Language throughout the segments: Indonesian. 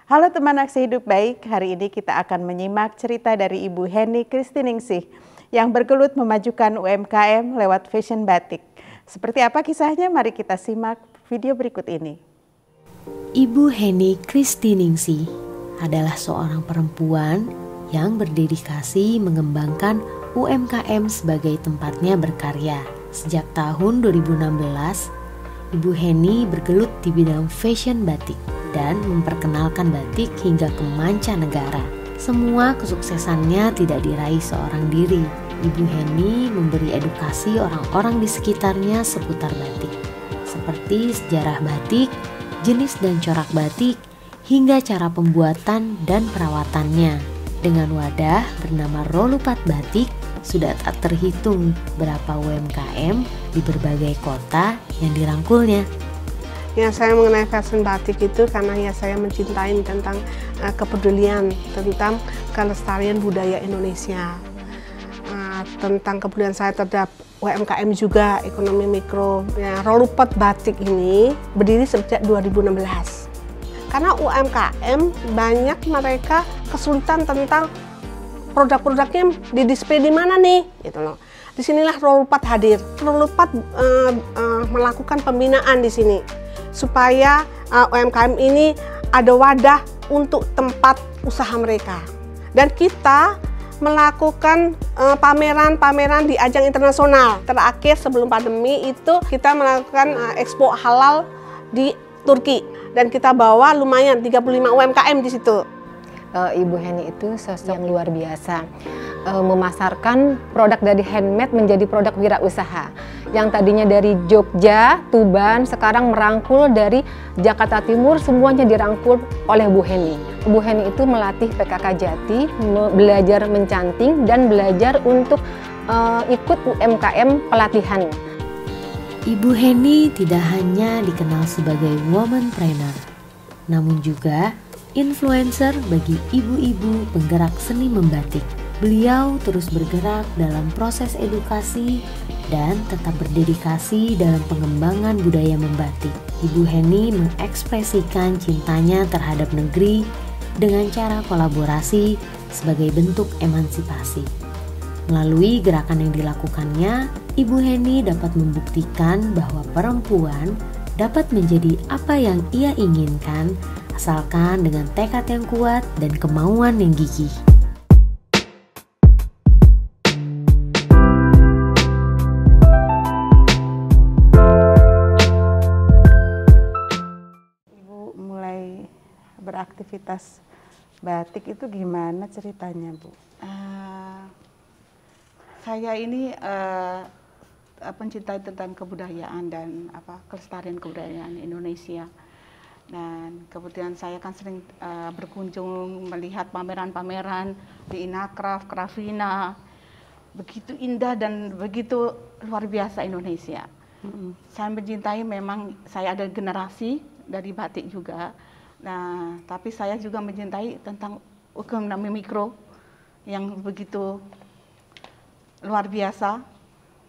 Halo teman Aksi Hidup Baik, hari ini kita akan menyimak cerita dari Ibu Heni Kristiningsih yang bergelut memajukan UMKM lewat fashion batik. Seperti apa kisahnya? Mari kita simak video berikut ini. Ibu Heni Kristiningsih adalah seorang perempuan yang berdedikasi mengembangkan UMKM sebagai tempatnya berkarya. Sejak tahun 2016, Ibu Heni bergelut di bidang fashion batik dan memperkenalkan batik hingga ke mancanegara. Semua kesuksesannya tidak diraih seorang diri. Ibu Heni memberi edukasi orang-orang di sekitarnya seputar batik, seperti sejarah batik, jenis dan corak batik, hingga cara pembuatan dan perawatannya. Dengan wadah bernama Rolupat Batik, sudah tak terhitung berapa UMKM di berbagai kota yang dirangkulnya. Ya, saya mengenai fashion batik itu karena ya saya mencintai tentang kepedulian tentang kelestarian budaya Indonesia, tentang kepedulian saya terhadap UMKM juga, ekonomi mikro. Ya, Rolupat Batik ini berdiri sejak 2016. Karena UMKM banyak mereka kesulitan tentang produk-produknya di display di mana nih, gitu loh. Disinilah Rolupat hadir. Rolupat melakukan pembinaan di sini supaya UMKM ini ada wadah untuk tempat usaha mereka. Dan kita melakukan pameran-pameran di ajang internasional. Terakhir sebelum pandemi itu kita melakukan Expo Halal di Turki dan kita bawa lumayan 35 UMKM di situ. Ibu Heni itu sosok yang luar biasa, memasarkan produk dari handmade menjadi produk wirausaha. Yang tadinya dari Jogja, Tuban, sekarang merangkul dari Jakarta Timur, semuanya dirangkul oleh Bu Heni. Bu Heni itu melatih PKK Jati, belajar mencanting dan belajar untuk ikut UMKM pelatihan. Ibu Heni tidak hanya dikenal sebagai womanpreneur, namun juga influencer bagi ibu-ibu penggerak seni membatik. Beliau terus bergerak dalam proses edukasi dan tetap berdedikasi dalam pengembangan budaya membatik. Ibu Heni mengekspresikan cintanya terhadap negeri dengan cara kolaborasi sebagai bentuk emansipasi. Melalui gerakan yang dilakukannya, Ibu Heni dapat membuktikan bahwa perempuan dapat menjadi apa yang ia inginkan, asalkan dengan tekad yang kuat dan kemauan yang gigih. Ibu mulai beraktivitas batik itu gimana ceritanya, Bu? Saya ini pencinta tentang kebudayaan dan kelestarian kebudayaan Indonesia. Dan kemudian saya kan sering berkunjung melihat pameran-pameran di Inacraft, Craftina, begitu indah dan begitu luar biasa Indonesia. Saya mencintai, memang saya ada generasi dari batik juga. Nah, tapi saya juga mencintai tentang ekonomi mikro yang begitu luar biasa.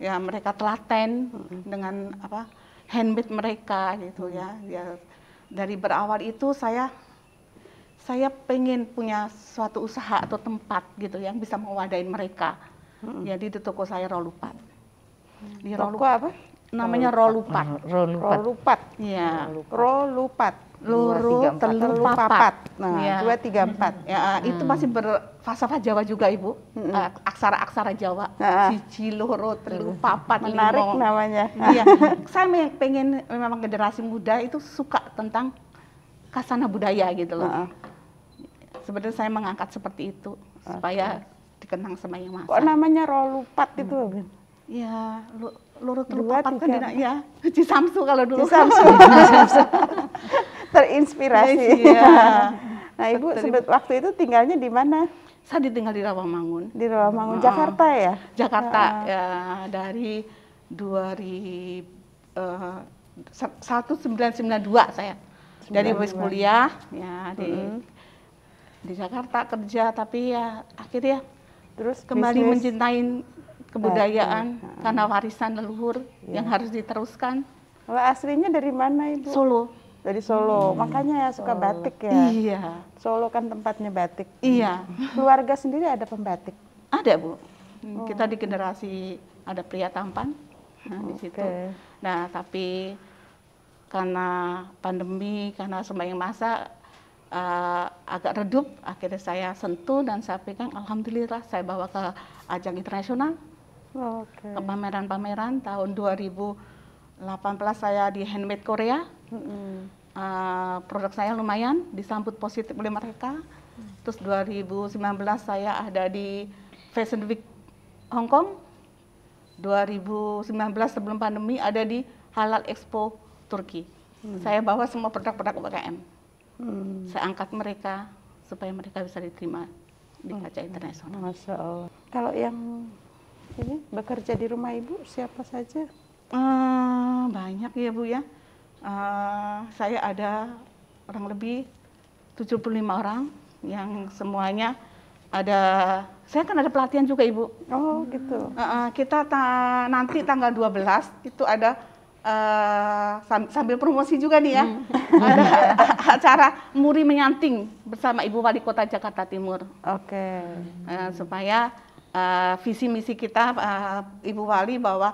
Ya, mereka telaten dengan handmade mereka gitu ya. Dari berawal itu saya pengen punya suatu usaha atau tempat gitu yang bisa mewadahi mereka. Jadi di toko saya Rolupat. Di Toko apa? Namanya Rolupat. Rolupat. Iya. Rolupat. Luru, telu, papat. Nah, ya. 234. Ya, itu masih berfalsafah Jawa juga, Ibu. Aksara-aksara Jawa. Siji, loro, telu, papat, menarik limo. Namanya. Iya. Saya pengen memang generasi muda itu suka tentang khasana budaya gitu loh. Sebenarnya saya mengangkat seperti itu supaya dikenang sama yang masa. Kok namanya Rolupat itu? Ya, loro, telu, papat kan tidak ya. Cisamsu kalau dulu. Cisamsu. Terinspirasi. Iya. Nah, Ibu waktu itu tinggalnya di mana? Saya tinggal di Rawamangun. Di Rawamangun, Jakarta ya? Jakarta, ya, dari 1992 saya. Dari habis kuliah ya di Jakarta kerja, tapi ya akhirnya terus kembali mencintai kebudayaan karena warisan leluhur yang harus diteruskan. Kalau aslinya dari mana, Ibu? Solo. Dari Solo, makanya ya suka batik ya. Iya. Solo kan tempatnya batik. Iya. Keluarga sendiri ada pembatik? Ada, Bu. Kita di generasi ada pria tampan di situ. Nah, tapi karena pandemi, karena sembahyang masa agak redup, akhirnya saya sentuh dan saya pegang. Alhamdulillah saya bawa ke ajang internasional, ke pameran-pameran. Tahun 2018 saya di Handmade Korea. Produk saya lumayan disambut positif oleh mereka. Terus 2019 saya ada di Fashion Week Hong Kong. 2019 sebelum pandemi ada di Halal Expo Turki. Saya bawa semua produk-produk UMKM. Saya angkat mereka supaya mereka bisa diterima di kancah internasional. Masya Allah. Kalau yang ini bekerja di rumah Ibu siapa saja? Banyak ya Bu ya. Saya ada kurang lebih 75 orang yang semuanya ada. Saya kan ada pelatihan juga Ibu. Oh gitu. Kita nanti tanggal 12 itu ada sambil promosi juga nih ya. Ada acara Muri Menyanting bersama Ibu Wali Kota Jakarta Timur. Oke. Supaya visi misi kita Ibu Wali bahwa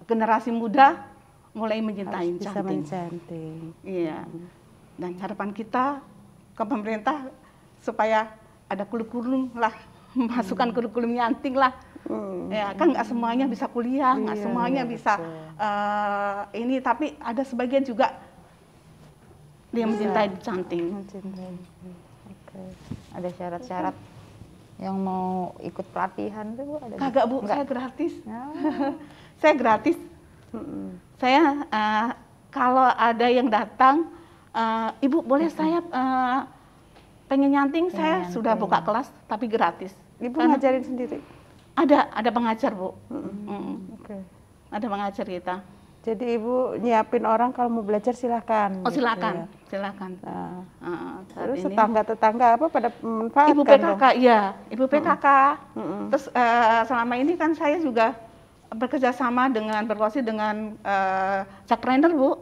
generasi muda mulai mencintai bisa canting. mencanting. Iya. Dan harapan kita ke pemerintah supaya ada kurikulum lah, masukkan kurikulum nyanting lah. Ya kan nggak semuanya bisa kuliah, nggak semuanya bisa ini, tapi ada sebagian juga dia mencintai canting. Ada syarat-syarat yang mau ikut pelatihan tuh Bu? Ada? Kagak Bu, saya gratis. Saya gratis. Saya kalau ada yang datang, Ibu boleh saya pengen nyanting, saya sudah buka kelas tapi gratis. Ibu ngajarin sendiri? Ada pengajar Bu. Ada pengajar kita. Jadi Ibu nyiapin orang kalau mau belajar silahkan. Oh silakan, silakan. Terus tetangga-tetangga apa pada memanfaatkan? Ibu PKK, iya, Ibu PKK. Terus selama ini kan saya juga bekerja sama dengan berkolaborasi dengan Jakpreneur Bu.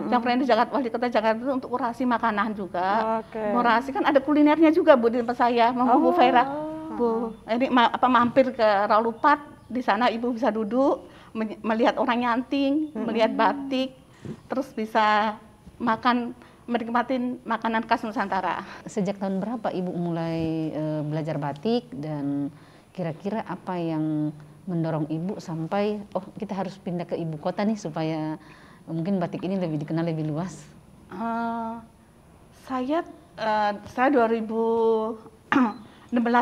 Jakpreneur Jakarta, Wali Kota Jakarta itu untuk kurasi makanan juga. Kurasi kan ada kulinernya juga Bu di tempat saya, Bu Vera. Bu, ini mampir ke Raulupat, di sana Ibu bisa duduk, melihat orang nyanting, melihat batik, terus bisa menikmatin makanan khas Nusantara. Sejak tahun berapa Ibu mulai belajar batik, dan kira-kira apa yang mendorong Ibu sampai kita harus pindah ke ibu kota nih supaya mungkin batik ini lebih dikenal lebih luas? Saya 2016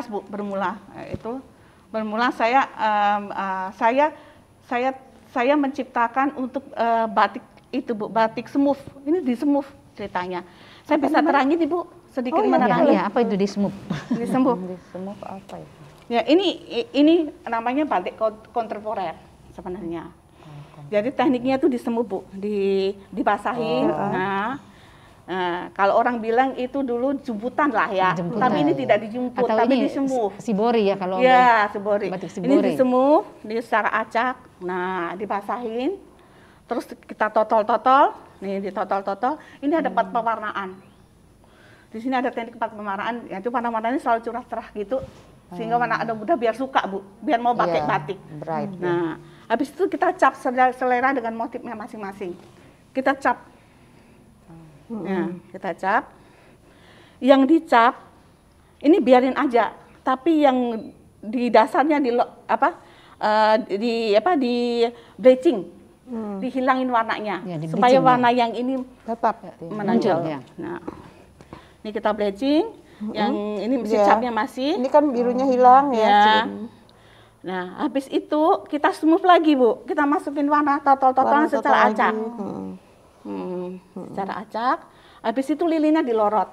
Bu bermula saya menciptakan untuk batik itu Bu, batik semuf. Ini di semuf ceritanya. Saya bisa terangin Ibu sedikit menerangi. Iya, apa itu di semuf? Di semuf. Di semuf apa itu? Ya, ini namanya batik kontemporer sebenarnya. Jadi tekniknya itu di semuf Bu, dibasahin. Nah, kalau orang bilang itu dulu jemputan lah ya, tapi ini tidak dijemput, atau tapi ini disemuf. Sibori ya kalau ya, sibori. Batik Ini sibori. disemuf, secara acak, nah dibasahin, terus kita totol-totol, nih ditotol-totol. Ini ada 4 pewarnaan. Di sini ada teknik 4 pewarnaan, yaitu warna-warnanya selalu cerah-cerah gitu, sehingga warna ada muda biar suka Bu, biar mau pakai batik. Bright. Nah, habis itu kita cap selera dengan motifnya masing-masing. Kita cap. Nah, kita cap. Yang dicap ini biarin aja, tapi yang di dasarnya di bleaching, dihilangin warnanya, supaya warna yang ini tetap menonjol. Ya. Nah, ini kita bleaching, yang ini capnya masih. Ini kan birunya hilang ya. Nah, habis itu kita smooth lagi Bu, kita masukin warna totol-totolan secara acak. Secara acak. Habis itu lilinnya dilorot.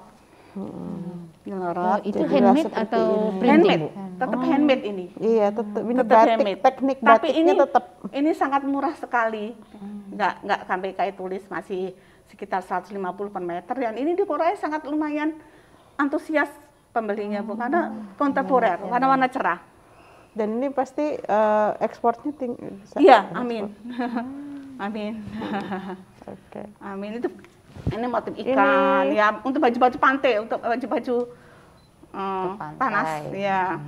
Dilorot. Itu handmade atau printing? Handmade. Tetap handmade ini. Iya, tetap ini Tetap batik, handmade. teknik Tapi batiknya tetap. ini sangat murah sekali. Nggak sampai kayak tulis, masih sekitar 150 per meter. Dan ini di Korea sangat lumayan antusias pembelinya Bu, karena kontemporer, warna-warna cerah. Dan ini pasti ekspornya tinggi. Iya, amin. Amin. Oke. Amin. Itu Ini motif ikan, ya untuk baju-baju pantai, untuk baju-baju panas, ya,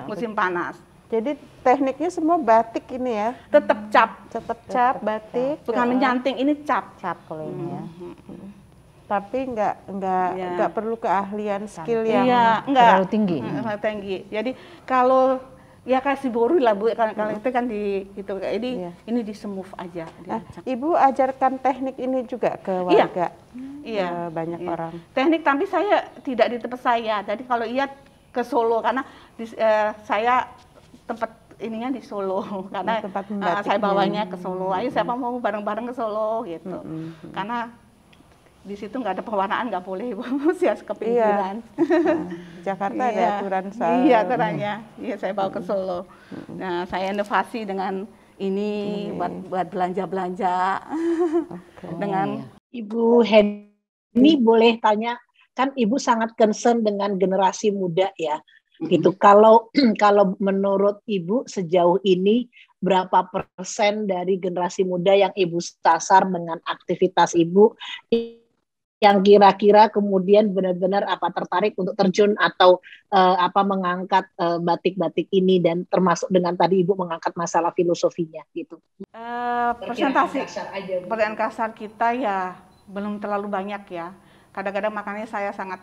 musim panas. Jadi tekniknya semua batik ini ya? Tetap cap batik. Bukan menyanting, ini cap kalau ini ya. Tapi nggak perlu keahlian skill yang terlalu tinggi. Tinggi. Jadi kalau ya kasih boru lah Bu, kalau itu kan di itu ini di smooth aja. Ibu ajarkan teknik ini juga ke warga. Iya. Banyak orang. Teknik tapi saya tidak di tempat saya. Jadi kalau iya ke Solo karena saya tempat ininya di Solo karena saya bawanya ke Solo. Ayo siapa mau bareng-bareng ke Solo gitu. Karena di situ nggak ada pewarnaan, nggak boleh harus ke pinggiran. Jakarta ada aturan soal. Iya aturannya. Iya saya bawa ke Solo. Nah saya inovasi dengan ini buat belanja-belanja. Dengan Ibu Heni boleh tanya, kan Ibu sangat concern dengan generasi muda ya. Gitu. Kalau menurut Ibu sejauh ini berapa persen dari generasi muda yang Ibu sasar dengan aktivitas Ibu yang kira-kira kemudian benar-benar tertarik untuk terjun atau mengangkat batik-batik ini, dan termasuk dengan tadi Ibu mengangkat masalah filosofinya gitu. Persentase pertanyaan kasar kita ya belum terlalu banyak ya. Kadang-kadang makanya saya sangat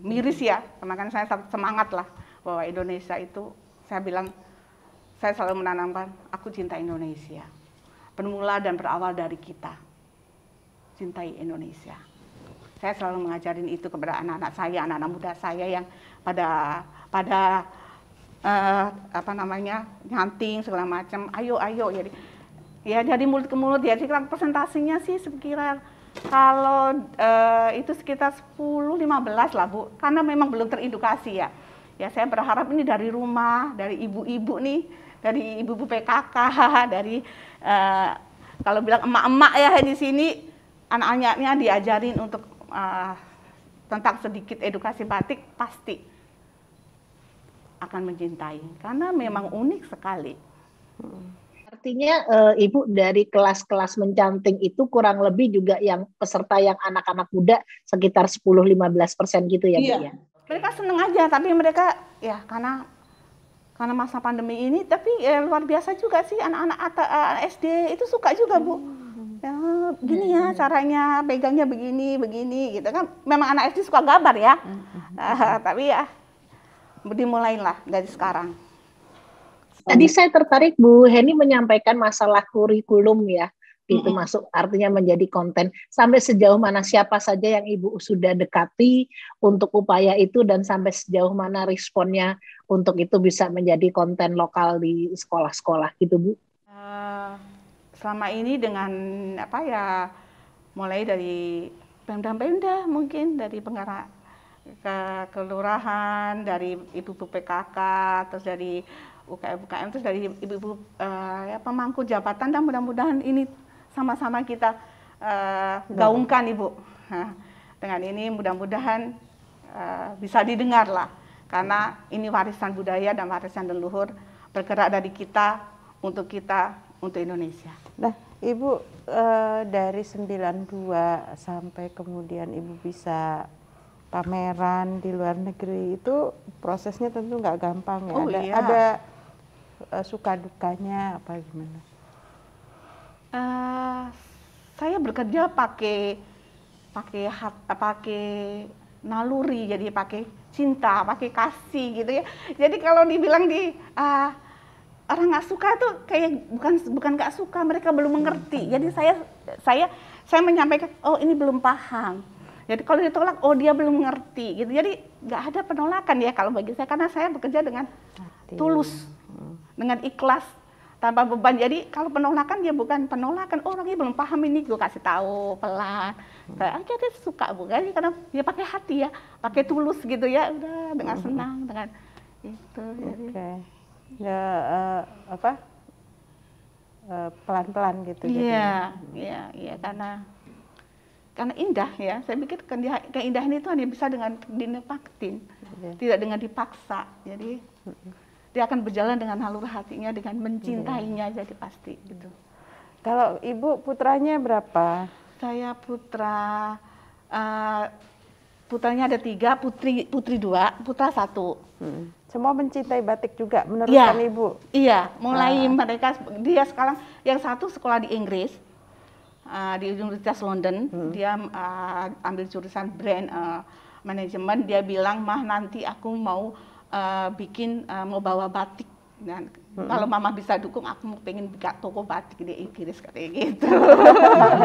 miris ya, makanya saya semangat lah bahwa Indonesia itu, saya bilang, saya selalu menanamkan, aku cinta Indonesia. Bermula dan berawal dari kita, cintai Indonesia. Saya selalu mengajarin itu kepada anak-anak saya, anak-anak muda saya yang pada nyanting segala macam. Ayo, jadi mulut ke mulut ya. Jadi presentasinya sih sekira kalau itu sekitar 10-15 lah Bu, karena memang belum teredukasi ya. Ya saya berharap ini dari rumah, dari ibu-ibu nih, dari ibu-ibu PKK, dari kalau bilang emak-emak ya di sini, anak-anaknya diajarin untuk tentang sedikit edukasi batik, pasti akan mencintai, karena memang unik sekali. Artinya Ibu dari kelas-kelas mencanting itu kurang lebih juga yang peserta yang anak-anak muda sekitar 10-15% gitu ya Bu ya? Mereka seneng aja, tapi mereka ya karena masa pandemi ini, tapi luar biasa juga sih anak-anak SD itu suka juga Bu. Ya, gini ya caranya, pegangnya begini gitu kan. Memang anak SD suka gambar ya, tapi ya dimulailah dari sekarang. Tadi saya tertarik Bu Heni menyampaikan masalah kurikulum ya, itu masuk artinya menjadi konten. Sampai sejauh mana, siapa saja yang Ibu sudah dekati untuk upaya itu, dan sampai sejauh mana responnya untuk itu bisa menjadi konten lokal di sekolah-sekolah gitu Bu? Selama ini dengan mulai dari Pemda mungkin, dari penggarap ke kelurahan, dari ibu-ibu PKK, terus dari UKM, terus dari ibu-ibu pemangku jabatan, dan mudah-mudahan ini sama-sama kita gaungkan Ibu. Nah, dengan ini mudah-mudahan bisa didengar lah, karena ini warisan budaya dan warisan leluhur, bergerak dari kita, untuk Indonesia. Nah, Ibu dari 92 sampai kemudian Ibu bisa pameran di luar negeri, itu prosesnya tentu nggak gampang ya. Ada suka dukanya apa gimana? Saya bekerja pakai naluri, jadi pakai cinta, pakai kasih gitu ya. Jadi kalau dibilang orang nggak suka tuh kayak bukan nggak suka, mereka belum mengerti. Jadi saya menyampaikan, oh ini belum paham. Jadi kalau ditolak, oh dia belum mengerti gitu. Jadi nggak ada penolakan ya kalau bagi saya, karena saya bekerja dengan tulus, dengan ikhlas, tanpa beban. Jadi kalau penolakan dia bukan penolakan, oh orangnya belum paham ini, gue kasih tahu pelan. Saya dia suka bukan, karena dia pakai hati ya, pakai tulus gitu ya, udah dengan senang, dengan itu. Ya pelan-pelan gitu. Iya, karena indah ya. Saya pikir keindahan itu hanya bisa dengan dinikmatin, tidak dengan dipaksa. Jadi dia akan berjalan dengan naluri hatinya, dengan mencintainya, jadi pasti gitu. Kalau Ibu putranya berapa? Saya putra, putranya ada 3, putri 2, putra 1. Semua mencintai batik juga menurut Iya. Ibu? Iya, mulai mereka, dia sekarang yang satu sekolah di Inggris, di Universitas London, dia ambil jurusan brand manajemen. Dia bilang, "Mah, nanti aku mau bikin, mau bawa batik. Dan kalau Mama bisa dukung, aku mau pengen buka toko batik di Inggris," katanya gitu.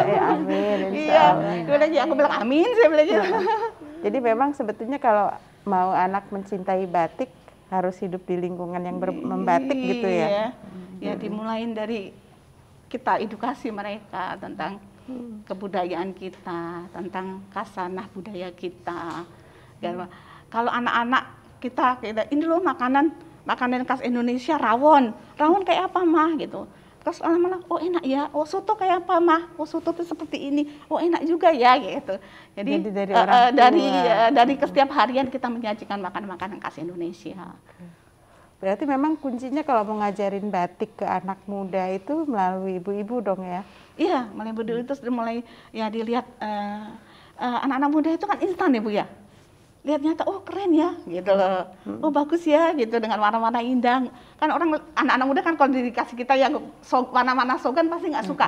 Ya, amin, insya Allah. Iya, aku bilang amin, saya bilang gitu. Jadi memang sebetulnya kalau mau anak mencintai batik harus hidup di lingkungan yang membatik gitu ya? Iya, ya dimulain dari kita edukasi mereka tentang kebudayaan kita, tentang kasanah budaya kita. Dan kalau anak-anak kita, ini loh makanan khas Indonesia, rawon kayak apa Mah gitu. Terus lama-lama, oh enak ya, oh soto kayak apa Mah, oh soto itu seperti ini, oh enak juga ya gitu. Jadi dari orang tua. dari setiap harian kita menyajikan makanan khas Indonesia. Berarti memang kuncinya kalau mau ngajarin batik ke anak muda itu melalui ibu-ibu dong ya? Iya, mulai berdua itu sudah mulai ya dilihat anak-anak muda itu kan instan ya Bu ya. Lihatnya oh keren ya gitu loh. Oh bagus ya gitu dengan warna-warna indah. Kan anak-anak muda kan kalau dikasih kita yang warna-warna sogan pasti nggak suka.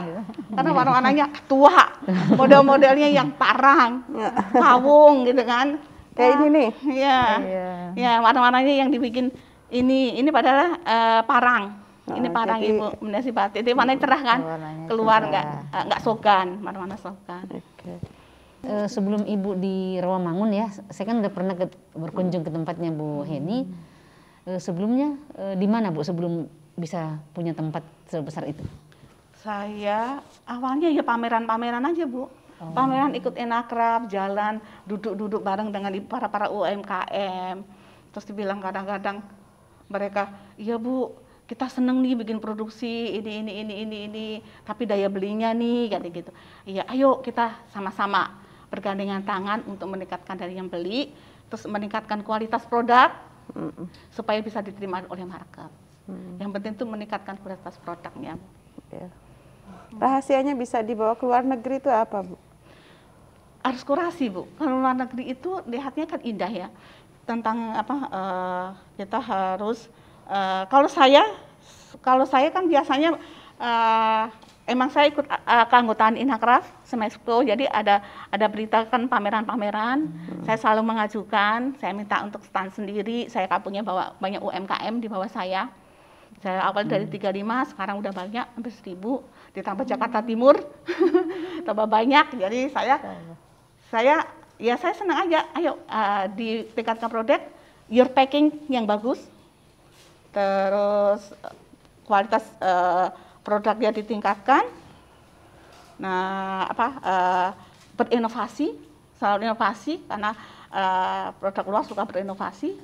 Karena warna-warnanya tua, model-modelnya yang parang, pawung gitu kan. Kayak ini nih. Iya. Ya, warna-warnanya yang dibikin ini padahal parang. Ini parang jadi, Ibu, mendasi batik. Jadi warnanya cerah kan? Keluar nggak sogan, warna-warna sogan. Sebelum Ibu di Rawamangun ya, saya kan udah pernah berkunjung ke tempatnya Bu Heni. Sebelumnya di mana Bu sebelum bisa punya tempat sebesar itu? Saya awalnya ya pameran-pameran aja Bu. Pameran ikut Enakraf, jalan, duduk-duduk bareng dengan para UMKM. Terus dibilang kadang-kadang mereka, "Iya Bu, kita seneng nih bikin produksi ini, tapi daya belinya nih," kayak gitu. "Iya, ayo kita sama-sama bergandengan tangan untuk meningkatkan dari yang beli, terus meningkatkan kualitas produk supaya bisa diterima oleh market." Yang penting itu meningkatkan kualitas produknya. Ya. Rahasianya bisa dibawa ke luar negeri itu apa Bu? Harus kurasi Bu. Kalau luar negeri itu lihatnya kan indah ya. Tentang apa? Kita harus kalau saya kan biasanya emang saya ikut keanggotaan Inakraf Semesco, jadi ada berita kan pameran-pameran. Saya selalu mengajukan, saya minta untuk stand sendiri. Saya kan punya banyak UMKM di bawah saya. Saya awal dari 35, sekarang udah banyak, hampir 1000. Ditambah Jakarta Timur, tambah banyak. Jadi saya senang aja. Ayo ditingkatkan produk, your packing yang bagus, terus kualitas produknya ditingkatkan. Nah, berinovasi, selalu inovasi karena produk luar suka berinovasi.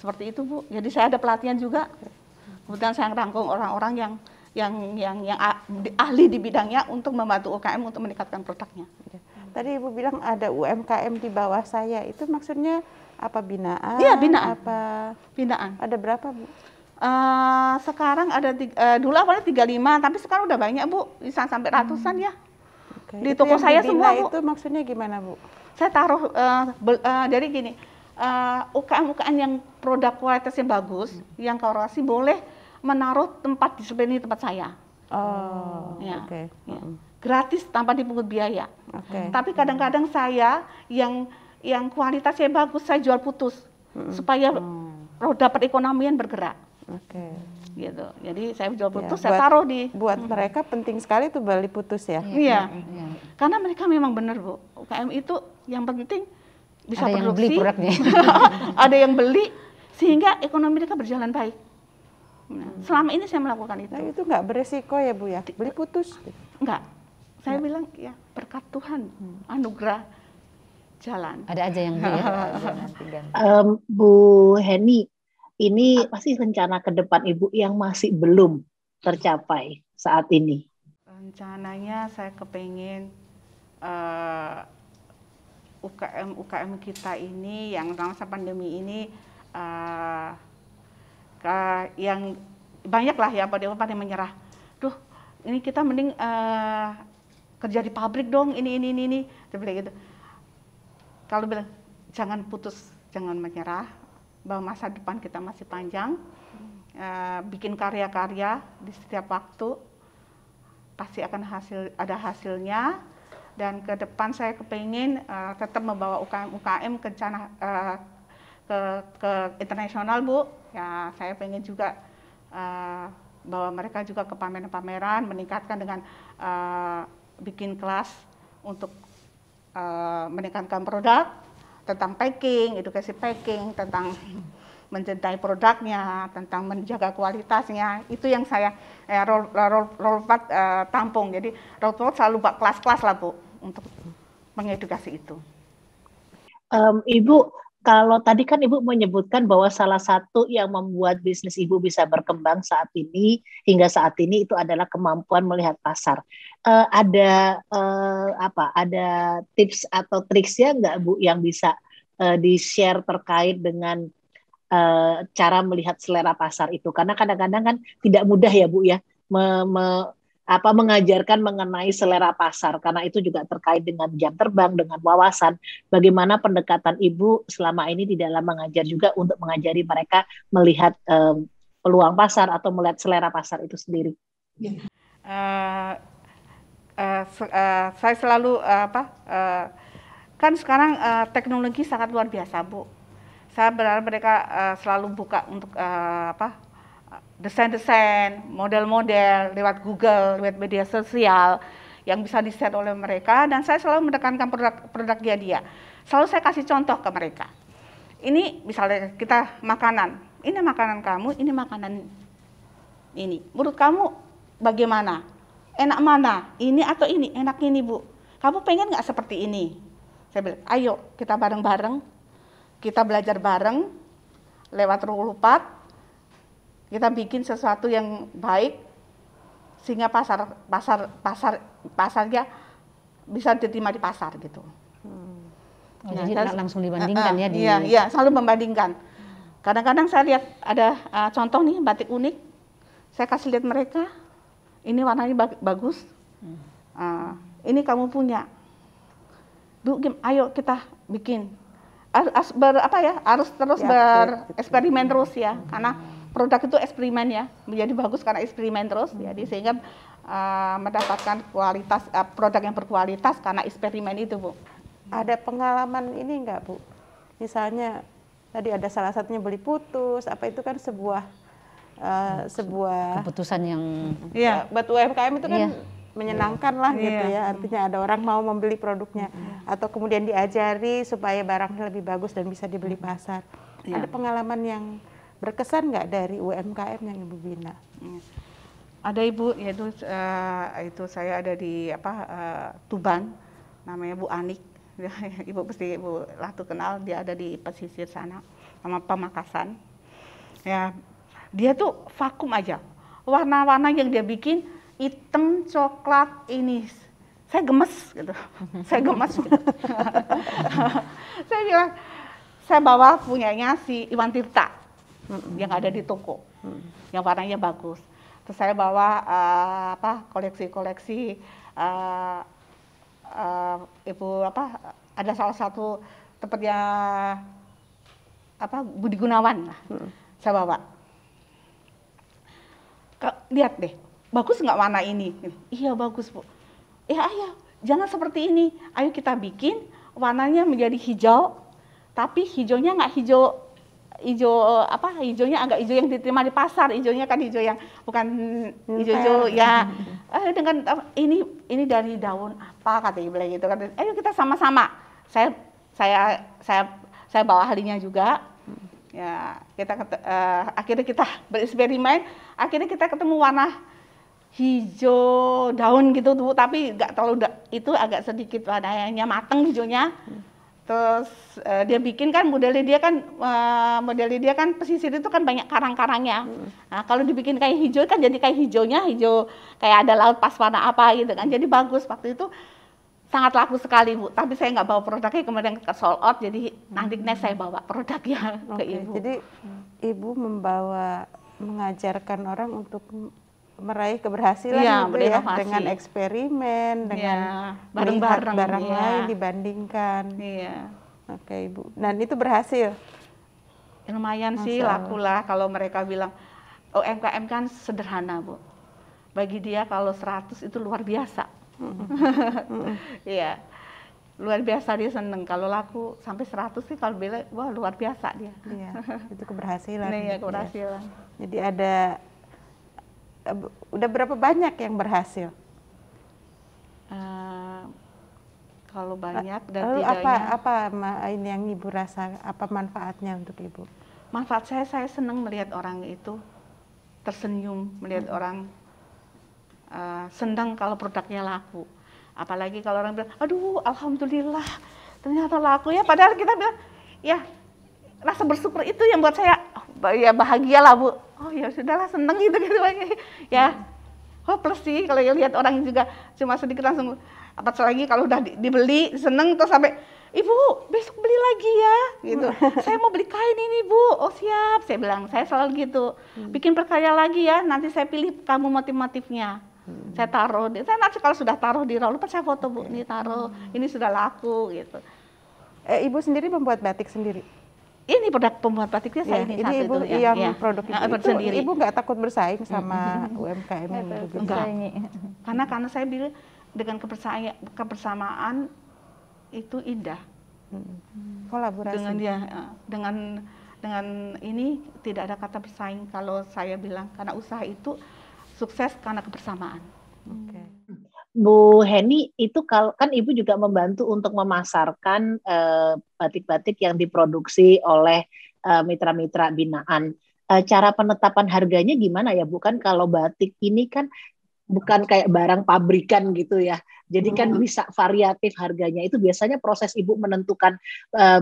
Seperti itu Bu. Jadi saya ada pelatihan juga. Kemudian saya rangkum orang-orang yang ahli di bidangnya untuk membantu UMKM untuk meningkatkan produknya. Tadi Ibu bilang ada UMKM di bawah saya, itu maksudnya apa, binaan? Iya, binaan. Apa binaan? Ada berapa Bu? Sekarang ada dulu awalnya 35, tapi sekarang udah banyak Bu, bisa sampai ratusan ya. Okay. Di itu toko saya semua Bu. Itu maksudnya gimana Bu? Saya taruh dari gini, UKM yang produk kualitasnya bagus, yang korelasi boleh menaruh tempat display tempat saya. Oh, ya. Oke. Ya. Gratis tanpa dipungut biaya. Okay. Tapi kadang-kadang saya yang kualitasnya bagus saya jual putus supaya roda perekonomian bergerak. Oke. Gitu. Jadi saya jual putus, Ya, saya taruh di. Buat mereka penting sekali tuh beli putus ya. Iya. Karena mereka memang benar Bu. UKM itu yang penting bisa ada produksi. Yang beli produknya. Ada yang beli sehingga ekonomi mereka berjalan baik. Nah, selama ini saya melakukan itu. Nah, itu nggak beresiko ya Bu ya? Beli putus? Enggak. Saya bilang ya berkat Tuhan, anugerah jalan. Ada aja yang beli ya. Bu Heni, ini apa sih rencana ke depan Ibu yang masih belum tercapai saat ini? Rencananya saya kepengen UKM kita ini yang masa pandemi ini yang banyak lah ya pada yang menyerah. Duh, ini kita mending kerja di pabrik dong, ini. Saya bilang gitu. Kalau bilang jangan putus, jangan menyerah, bahwa masa depan kita masih panjang, bikin karya-karya di setiap waktu, pasti akan ada hasilnya. Dan ke depan saya kepingin tetap membawa UKM ke internasional, Bu. Ya, saya pengen juga bahwa mereka juga ke pameran-pameran, meningkatkan dengan bikin kelas untuk meningkatkan produk, tentang packing, edukasi packing, tentang mencintai produknya, tentang menjaga kualitasnya. Itu yang saya Rollpad tampung. Jadi Rollpad selalu buat kelas-kelas lah, Bu, untuk mengedukasi itu. Ibu, kalau tadi kan Ibu menyebutkan bahwa salah satu yang membuat bisnis Ibu bisa berkembang hingga saat ini itu adalah kemampuan melihat pasar. Ada tips atau triksnya nggak, Bu, yang bisa di-share terkait dengan cara melihat selera pasar itu? Karena kadang-kadang kan tidak mudah ya, Bu, ya, mengajarkan mengenai selera pasar, karena itu juga terkait dengan jam terbang, dengan wawasan. Bagaimana pendekatan Ibu selama ini di dalam mengajar juga untuk mengajari mereka melihat peluang pasar atau melihat selera pasar itu sendiri? Saya selalu kan sekarang teknologi sangat luar biasa, Bu. Saya berharap mereka selalu buka untuk desain-desain, model-model lewat Google, lewat media sosial yang bisa di-share oleh mereka, dan saya selalu menekankan produknya dia. Selalu saya kasih contoh ke mereka. Ini misalnya kita makanan, ini makanan kamu, ini makanan ini. Menurut kamu bagaimana? Enak mana? Ini atau ini? Enak ini, Bu. Kamu pengen nggak seperti ini? Saya bilang, ayo kita bareng-bareng, kita belajar bareng lewat Rollpad. Kita bikin sesuatu yang baik sehingga pasarnya bisa diterima di pasar gitu. Jadi langsung dibandingkan Iya, selalu membandingkan. Kadang-kadang saya lihat ada contoh nih batik unik, saya kasih lihat mereka, ini warnanya bagus, ini kamu punya, Bu, ayo kita bikin. Harus terus bereksperimen terus ya, karena produk itu eksperimen ya, menjadi bagus karena eksperimen terus, jadi sehingga mendapatkan kualitas produk yang berkualitas karena eksperimen itu, Bu. Ada pengalaman ini enggak, Bu? Misalnya tadi ada salah satunya beli putus, apa itu kan sebuah keputusan yang buat UMKM itu kan menyenangkan lah gitu ya, artinya ada orang mau membeli produknya atau kemudian diajari supaya barangnya lebih bagus dan bisa dibeli pasar. Ada pengalaman yang berkesan nggak dari UMKM yang Ibu bina? Ada, Ibu, yaitu itu saya ada di Tuban, namanya Bu Anik. Ibu pasti Ibu lah tuh kenal, dia ada di pesisir sana sama Pamakasan. Ya, dia tuh vakum aja. Warna-warna yang dia bikin hitam, coklat, ini saya gemes gitu. Saya gemes gitu. Saya bilang, saya bawa punyanya si Iwan Tirta yang ada di toko. Yang warnanya bagus. Terus saya bawa koleksi-koleksi Ibu ada salah satu tempatnya Budi Gunawan lah. Saya bawa. Lihat deh, bagus nggak warna ini? Iya bagus, Bu. Ayo, jangan seperti ini. Ayo kita bikin warnanya menjadi hijau, tapi hijaunya nggak hijaunya agak hijau yang diterima di pasar. Hijaunya kan hijau yang bukan hijau ya. Dengan ini dari daun apa katanya bilang gitu kan. Ayo kita sama-sama. Saya bawa ahlinya juga. Ya, akhirnya kita bereksperimen. Akhirnya kita ketemu warna hijau daun gitu, Bu, tapi nggak terlalu itu agak sedikit warnanya mateng hijaunya. Terus dia bikin kan modelnya dia kan pesisir itu kan banyak karang-karangnya. Nah, kalau dibikin kayak hijau kan jadi kayak hijau kayak ada laut pas warna apa gitu kan. Jadi bagus, waktu itu sangat laku sekali, Bu. Tapi saya nggak bawa produknya, kemudian ke sold out, jadi nanti saya bawa produknya ke Ibu. Jadi Ibu mengajarkan orang untuk meraih keberhasilan Iya, Ibu ya, berinovasi. dengan eksperimen, dengan bareng-bareng, melihat barang iya. lain dibandingkan. Iya. Oke Ibu, dan itu berhasil. Ya, lumayan sih Masya laku lah kalau mereka bilang UMKM kan sederhana Bu. Bagi dia kalau 100 itu luar biasa. Iya. Luar biasa dia seneng. Kalau laku sampai 100 sih kalau bilang wah luar biasa dia. Iya, itu keberhasilan. Iya, gitu ya. keberhasilan. Jadi ada udah berapa banyak yang berhasil? Kalau banyak dan Lalu tidaknya. apa ini yang Ibu rasa, apa manfaatnya untuk Ibu? Manfaat saya senang melihat orang itu tersenyum, melihat orang senang kalau produknya laku. Apalagi kalau orang bilang, aduh alhamdulillah ternyata laku ya. Padahal kita bilang, ya rasa bersyukur itu yang buat saya, ya bahagia lah Bu. Oh ya sudahlah senang gitu ya. Oh plus sih kalau lihat orang juga cuma sedikit langsung. Apalagi kalau udah dibeli seneng terus sampai Ibu besok beli lagi ya gitu. Saya mau beli kain ini Bu. Oh siap, saya bilang saya selalu gitu. Bikin berkarya lagi ya, nanti saya pilih kamu motif-motifnya. Saya taruh, saya nanti kalau sudah taruh di roll, saya foto Bu, ini taruh, ini sudah laku gitu. Ibu sendiri membuat batik sendiri? Ini produk pembuat batiknya saya ini satu Ibu itu yang ya. produk Ibu itu sendiri. Ibu nggak takut bersaing sama UMKM yang begitu? Enggak. Karena saya bilang dengan kebersamaan itu indah. Kolaborasi. Dengan ini tidak ada kata bersaing kalau saya bilang, karena usaha itu sukses karena kebersamaan. Oke. Bu Heni, itu kalau kan Ibu juga membantu untuk memasarkan batik-batik yang diproduksi oleh mitra-mitra binaan. Cara penetapan harganya gimana ya Bu? Kan kalau batik ini kan bukan kayak barang pabrikan gitu ya. Jadi kan bisa variatif harganya. Itu biasanya proses Ibu menentukan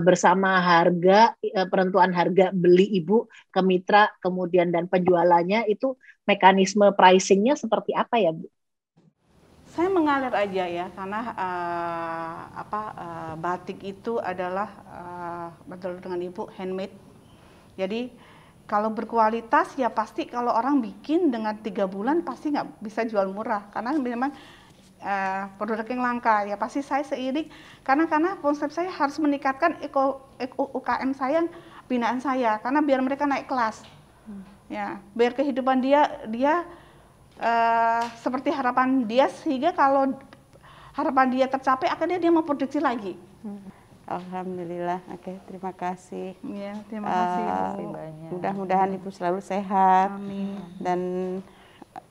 bersama harga, penentuan harga beli Ibu ke mitra, kemudian dan penjualannya itu mekanisme pricingnya seperti apa ya Bu? Saya mengalir aja ya, karena batik itu adalah betul dengan Ibu handmade. Jadi kalau berkualitas ya pasti kalau orang bikin dengan 3 bulan pasti nggak bisa jual murah, karena memang produk yang langka. Ya pasti saya seiring karena konsep saya harus meningkatkan UKM saya, binaan saya, karena biar mereka naik kelas. Ya, biar kehidupan dia seperti harapan dia, sehingga kalau harapan dia tercapai akhirnya dia mau produksi lagi. Alhamdulillah. Oke, terima kasih. Ya, terima kasih Bu. Mudah-mudahan Ibu selalu sehat. Amin. Dan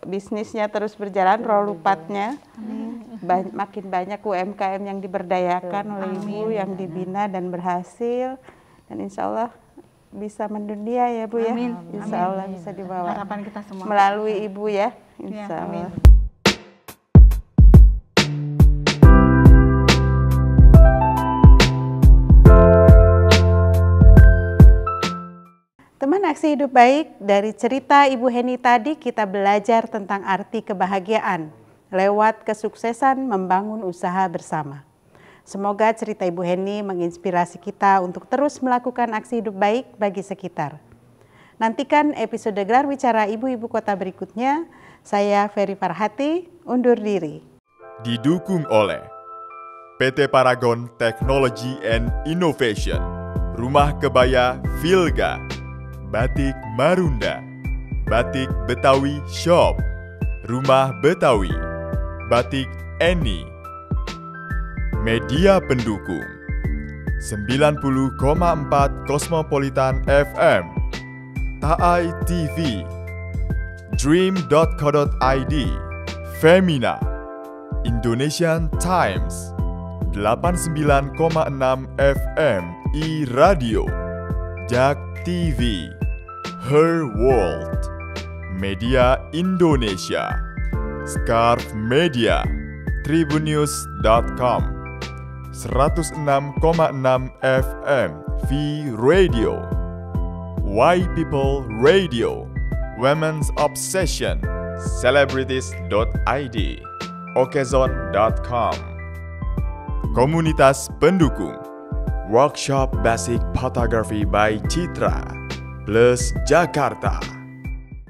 bisnisnya terus berjalan, rolupatnya. Makin banyak UMKM yang diberdayakan oleh Ibu, yang dibina dan berhasil. Dan insya Allah bisa mendunia ya Bu ya. Amin. Insya Allah bisa dibawa. Harapan kita semua. Melalui Ibu ya. Ya, Insya Allah. amin. Teman Aksi Hidup Baik, dari cerita Ibu Heni tadi kita belajar tentang arti kebahagiaan lewat kesuksesan membangun usaha bersama. Semoga cerita Ibu Heni menginspirasi kita untuk terus melakukan aksi hidup baik bagi sekitar. Nantikan episode Gelar Bicara Ibu-Ibu Kota berikutnya. Saya Ferry Farhati, undur diri. Didukung oleh PT Paragon Technology and Innovation, Rumah Kebaya Vilga, Batik Marunda, Batik Betawi Shop, Rumah Betawi, Batik Eni. Media pendukung 90,4 Cosmopolitan FM, Taai TV, Dream.co.id, Femina, Indonesian Times, 89,6 FM iRadio, Jak TV, Her World, Media Indonesia, Scarf Media, Tribunnews.com, 106,6 FM V Radio, Why People Radio, Women's Obsession, Celebrities.id, Okezon.com. Komunitas pendukung Workshop Basic Photography by Citra Plus Jakarta.